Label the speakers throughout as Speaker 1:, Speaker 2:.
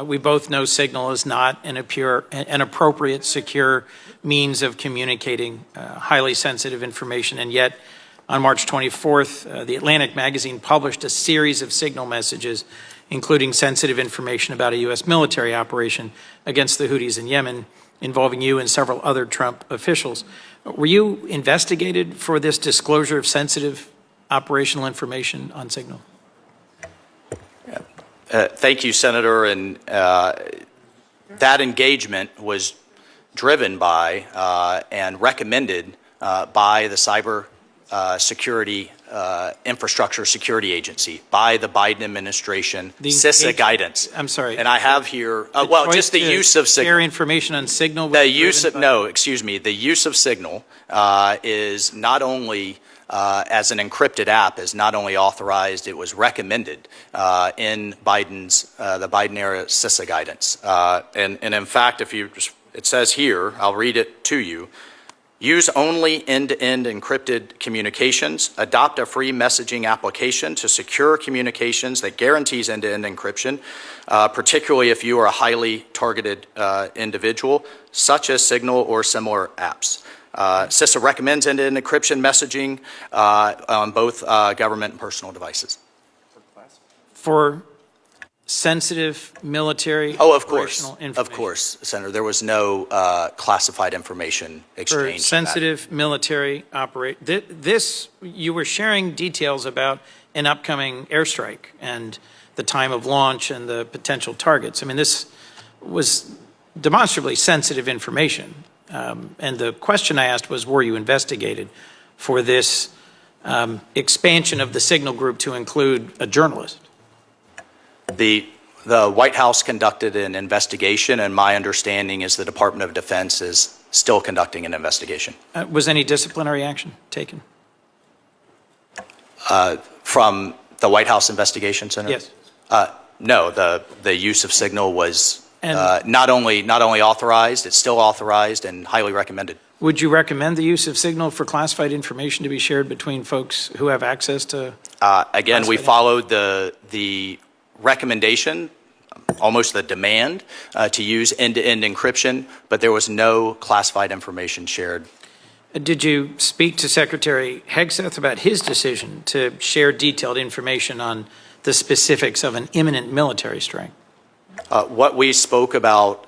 Speaker 1: We both know Signal is not an appropriate, secure means of communicating highly sensitive information, and yet on March 24th, the Atlantic magazine published a series of Signal messages, including sensitive information about a U.S. military operation against the Houthis in Yemen, involving you and several other Trump officials. Were you investigated for this disclosure of sensitive operational information on Signal?
Speaker 2: Thank you, Senator. And that engagement was driven by and recommended by the Cyber Security Infrastructure Security Agency, by the Biden administration, CISA guidance.
Speaker 1: I'm sorry.
Speaker 2: And I have here, well, just the use of Signal.
Speaker 1: Share information on Signal.
Speaker 2: The use of, no, excuse me, the use of Signal is not only as an encrypted app, is not only authorized, it was recommended in Biden's, the Biden era CISA guidance. And in fact, if you just, it says here, I'll read it to you. Use only end-to-end encrypted communications. Adopt a free messaging application to secure communications that guarantees end-to-end encryption, particularly if you are a highly targeted individual, such as Signal or similar apps. CISA recommends end-to-end encryption messaging on both government and personal devices.
Speaker 1: For sensitive military
Speaker 2: of course, Senator. There was no classified information exchanged.
Speaker 1: For sensitive military this, you were sharing details about an upcoming airstrike and the time of launch and the potential targets. I mean, this was demonstrably sensitive information. And the question I asked was, were you investigated for this expansion of the Signal group to include a journalist?
Speaker 2: The White House conducted an investigation, and my understanding is the Department of Defense is still conducting an investigation.
Speaker 1: Was any disciplinary action taken?
Speaker 2: From the White House investigation, Senator?
Speaker 1: Yes.
Speaker 2: No, the use of Signal was not only authorized, it's still authorized and highly recommended.
Speaker 1: Would you recommend the use of Signal for classified information to be shared between folks who have access to?
Speaker 2: Again, we followed the recommendation, almost the demand, to use end-to-end encryption, but there was no classified information shared.
Speaker 1: Did you speak to Secretary Hegseth about his decision to share detailed information on the specifics of an imminent military strike?
Speaker 2: What we spoke about,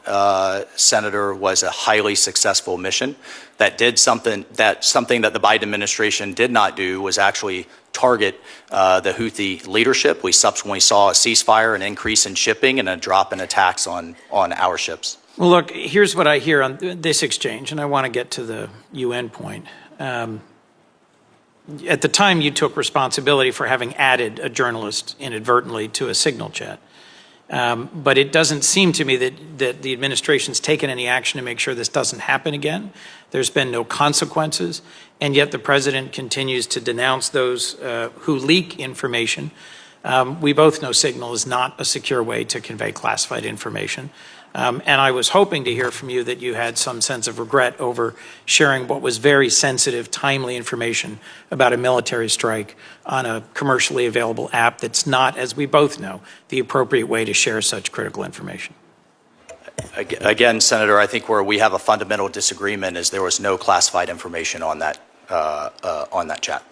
Speaker 2: Senator, was a highly successful mission that did something that the Biden administration did not do, was actually target the Houthi leadership. We subsequently saw a ceasefire, an increase in shipping, and a drop in attacks on our ships.
Speaker 1: Well, look, here's what I hear on this exchange, and I want to get to the UN point. At the time, you took responsibility for having added a journalist inadvertently to a Signal chat. But it doesn't seem to me that the administration's taken any action to make sure this doesn't happen again. There's been no consequences, and yet the president continues to denounce those who leak information. We both know Signal is not a secure way to convey classified information. And I was hoping to hear from you that you had some sense of regret over sharing what was very sensitive, timely information about a military strike on a commercially available app that's not, as we both know, the appropriate way to share such critical information.
Speaker 2: Again, Senator, I think where we have a fundamental disagreement is there was no classified information on that chat.